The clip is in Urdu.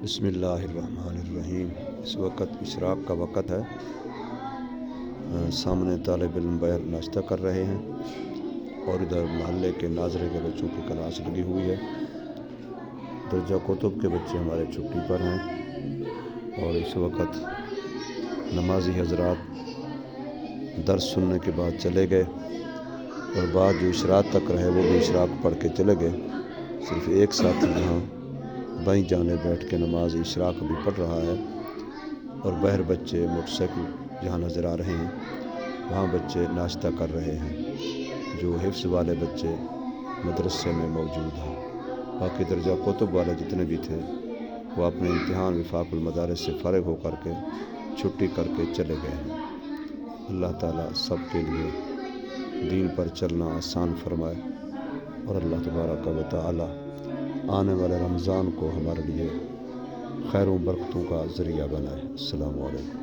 بسم اللہ الرحمن الرحیم۔ اس وقت اشراق کا وقت ہے۔ سامنے طالب علم باہر ناشتہ کر رہے ہیں اور ادھر محلے کے ناظرے کے بچوں کی کلاس لگی ہوئی ہے۔ درجہ کتب کے بچے ہمارے چھٹی پر ہیں اور اس وقت نمازی حضرات درس سننے کے بعد چلے گئے اور بعد جو اشراق تک رہے وہ بھی اشراق پڑھ کے چلے گئے۔ صرف ایک ساتھی یہاں بائیں جانب بیٹھ کے نماز اشراق بھی پڑھ رہا ہے اور باہر بچے موٹر سائیکل جہاں نظر آ رہے ہیں وہاں بچے ناشتہ کر رہے ہیں۔ جو حفظ والے بچے مدرسے میں موجود ہیں، باقی درجہ کتب والے جتنے بھی تھے وہ اپنے امتحان وفاق المدارس سے فارغ ہو کر کے چھٹی کر کے چلے گئے ہیں۔ اللہ تعالیٰ سب کے لیے دین پر چلنا آسان فرمائے اور اللہ تبارک و تعالیٰ آنے والے رمضان کو ہمارے لیے خیر و برکتوں کا ذریعہ بنائے۔ السلام علیکم۔